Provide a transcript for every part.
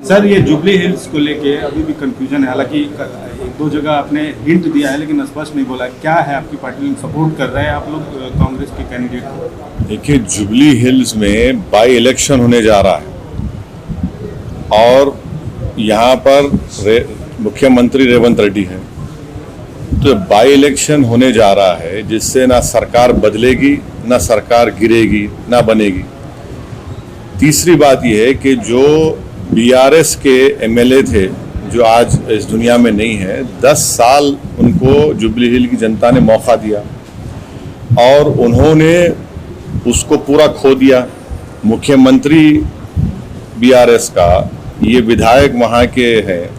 Sir, ये jubilee hills को लेके अभी भी कंफ्यूजन है। हालांकि एक दो जगह आपने हिंट दिया है लेकिन स्पष्ट नहीं बोला। क्या है, आपकी पार्टी सपोर्ट कर रहे हैं आप लोग कांग्रेस के कैंडिडेट को? देखिए, जुबली हिल्स में बाई इलेक्शन होने जा रहा है और यहाँ पर मुख्यमंत्री रेवंत रेड्डी है। तो बाई इलेक्शन होने जा रहा है जिससे ना सरकार बदलेगी, ना सरकार गिरेगी, ना बनेगी। तीसरी बात यह है कि जो बीआरएस के एमएलए थे जो आज इस दुनिया में नहीं है, 10 साल उनको जुबली हिल की जनता ने मौका दिया और उन्होंने उसको पूरा खो दिया। मुख्यमंत्री बीआरएस का, ये विधायक वहाँ के हैं।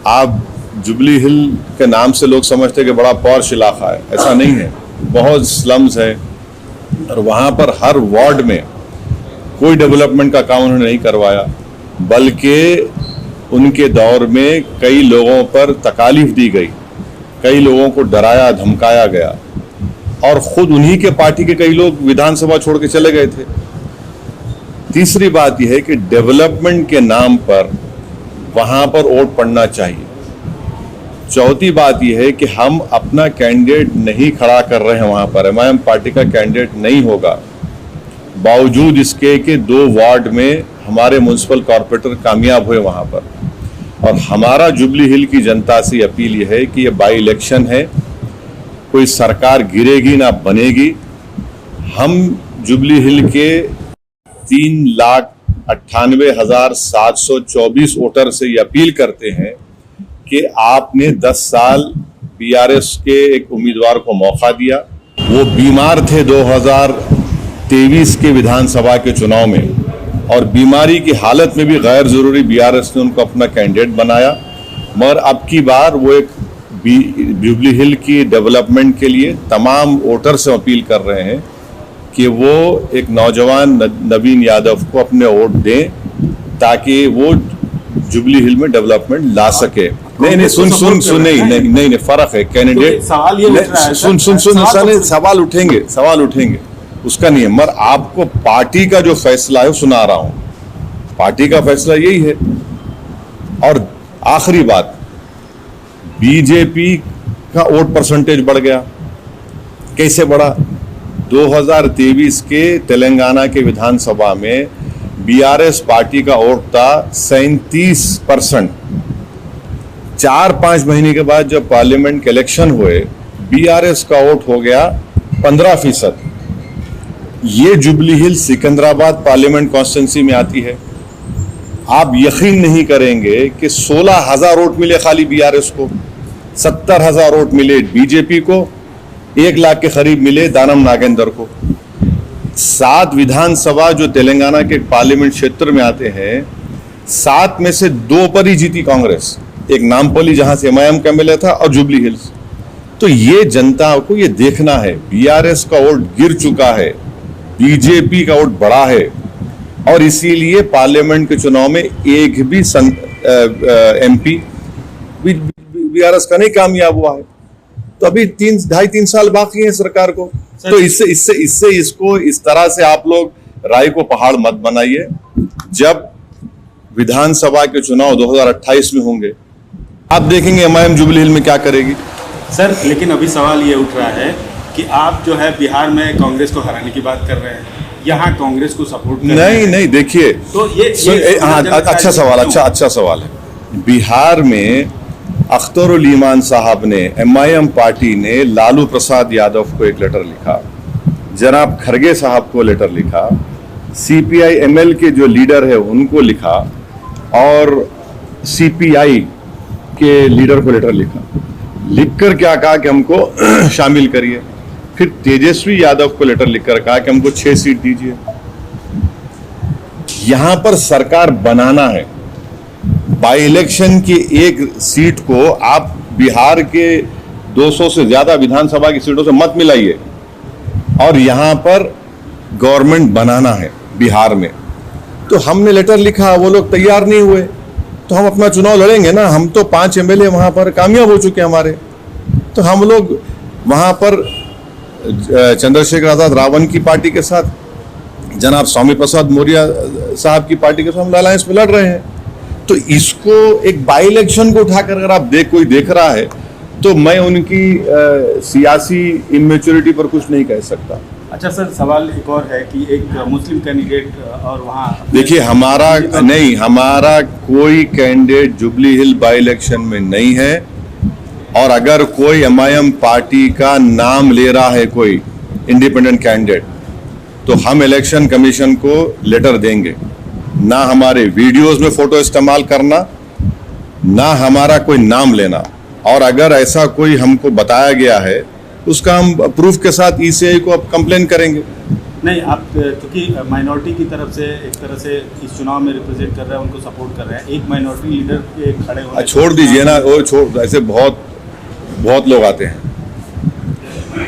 आप जुबली हिल के नाम से लोग समझते हैं कि बड़ा पॉश इलाका है, ऐसा नहीं है। बहुत स्लम्स है और वहाँ पर हर वार्ड में कोई डेवलपमेंट का काम उन्होंने नहीं करवाया, बल्कि उनके दौर में कई लोगों पर तकालीफ दी गई, कई लोगों को डराया धमकाया गया और खुद उन्हीं के पार्टी के कई लोग विधानसभा छोड़ के चले गए थे। तीसरी बात यह है कि डेवलपमेंट के नाम पर वहां पर वोट पड़ना चाहिए। चौथी बात यह है कि हम अपना कैंडिडेट नहीं खड़ा कर रहे हैं, वहां पर एमआईएम पार्टी का कैंडिडेट नहीं होगा, बावजूद इसके कि 2 वार्ड में हमारे म्युनिसिपल कॉर्पोरेटर कामयाब हुए वहां पर। और हमारा जुबली हिल की जनता से अपील यह है कि ये बाई इलेक्शन है, कोई सरकार गिरेगी ना बनेगी। हम जुबली हिल के 3,98,724 वोटर से ये अपील करते हैं कि आपने 10 साल बीआरएस के एक उम्मीदवार को मौका दिया। वो बीमार थे 2023 के विधानसभा के चुनाव में और बीमारी की हालत में भी गैर जरूरी बीआरएस ने उनको अपना कैंडिडेट बनाया, मगर अब की बार वो एक जुबली हिल की डेवलपमेंट के लिए तमाम वोटर से अपील कर रहे हैं कि वो एक नौजवान नवीन यादव को अपने वोट दें ताकि वो जुबली हिल में डेवलपमेंट ला सके। नहीं, सुन फर्क है कैंडिडेट। सवाल ये उठ रहा है, सवाल उठेंगे उसका नहीं है, मगर आपको पार्टी का जो फैसला है वो सुना रहा हूं। पार्टी का फैसला यही है। और आखिरी बात, बीजेपी का वोट परसेंटेज बढ़ गया। कैसे बढ़ा? 2023 के तेलंगाना के विधानसभा में बीआरएस पार्टी का वोट था 37%। 4-5 महीने के बाद जब पार्लियामेंट के इलेक्शन हुए, बीआरएस का वोट हो गया 15%। ये जुबली हिल सिकंदराबाद पार्लियामेंट कॉन्स्टिट्यूंसी में आती है। आप यकीन नहीं करेंगे कि 16,000 वोट मिले खाली बीआरएस को, 70,000 वोट मिले बीजेपी को, 1 लाख के करीब मिले दानम नागेंद्र को। 7 विधानसभा जो तेलंगाना के पार्लियामेंट क्षेत्र में आते हैं, 7 में से 2 पर ही जीती कांग्रेस, एक नामपल्ली जहां से एमआईएम का एमएलए था और जुबली हिल्स। तो ये जनता को ये देखना है, बीआरएस का वोट गिर चुका है, बीजेपी का वोट बढ़ा है और इसीलिए पार्लियामेंट के चुनाव में एक भी एमपी बीआरएस का नहीं कामयाब हुआ है। तो अभी 2.5-3 साल बाकी है सरकार को। तो इससे इसको इस तरह से आप लोग राय को पहाड़ मत बनाइए। जब विधानसभा के चुनाव 2028 में होंगे, आप देखेंगे एमआईएम जुबली हिल में क्या करेगी। सर, लेकिन अभी सवाल ये उठ रहा है कि आप जो है बिहार में कांग्रेस को हराने की बात कर रहे हैं, यहाँ कांग्रेस को सपोर्ट कर रहे हैं। नहीं, देखिए, तो ये अच्छा सवाल है। बिहार में अख्तरुल ईमान साहब ने, एमआईएम पार्टी ने लालू प्रसाद यादव को एक लेटर लिखा, जनाब खरगे साहब को लेटर लिखा, सीपीआई एमएल के जो लीडर है उनको लिखा और सीपीआई के लीडर को लेटर लिखकर क्या कहा कि हमको शामिल करिए। फिर तेजस्वी यादव को लेटर लिखकर कहा कि हमको 6 सीट दीजिए। यहां पर सरकार बनाना है। बाई इलेक्शन की एक सीट को आप बिहार के 200 से ज्यादा विधानसभा की सीटों से मत मिलाइए और यहां पर गवर्नमेंट बनाना है बिहार में। तो हमने लेटर लिखा, वो लोग तैयार नहीं हुए, तो हम अपना चुनाव लड़ेंगे ना। हम तो 5 एमएलए वहां पर कामयाब हो चुके हमारे, तो हम लोग वहां पर चंद्रशेखर आजाद रावण की पार्टी के साथ, जनाब स्वामी प्रसाद मौर्य साहब की पार्टी के साथ हम अलायंस में लड़ रहे हैं। तो इसको एक बाई इलेक्शन को उठाकर अगर आप कोई देख रहा है तो मैं उनकी सियासी इमेच्योरिटी पर कुछ नहीं कह सकता। अच्छा सर, सवाल एक और है कि एक मुस्लिम कैंडिडेट और वहाँ देखिए, हमारा कोई candidate jubilee hill by election में नहीं है, और अगर कोई एमआईएम पार्टी का नाम ले रहा है कोई इंडिपेंडेंट कैंडिडेट तो हम इलेक्शन कमीशन को लेटर देंगे। ना हमारे वीडियोस में फोटो इस्तेमाल करना, ना हमारा कोई नाम लेना, और अगर ऐसा कोई हमको बताया गया है उसका हम प्रूफ के साथ ईसीआई को अब कंप्लेन करेंगे। नहीं, आप क्योंकि माइनॉरिटी की तरफ से एक तरह से इस चुनाव में रिप्रेजेंट कर रहे हैं, उनको सपोर्ट कर रहे हैं, एक माइनॉरिटी लीडर के खड़े होने छोड़ दीजिए ना, वो छोड़, ऐसे बहुत लोग आते हैं,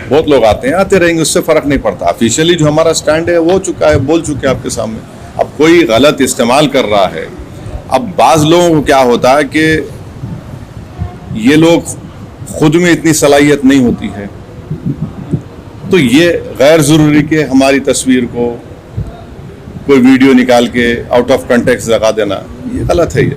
बहुत लोग आते हैं, आते रहेंगे, उससे फर्क नहीं पड़ता। ऑफिशियली जो हमारा स्टैंड है वो चुका है, बोल चुके हैं आपके सामने। अब कोई गलत इस्तेमाल कर रहा है, अब बाज लोगों को क्या होता है कि ये लोग खुद में इतनी सलाहियत नहीं होती है, तो ये गैर जरूरी के हमारी तस्वीर को कोई वीडियो निकाल के आउट ऑफ कंटेक्स्ट लगा देना, ये गलत है। ये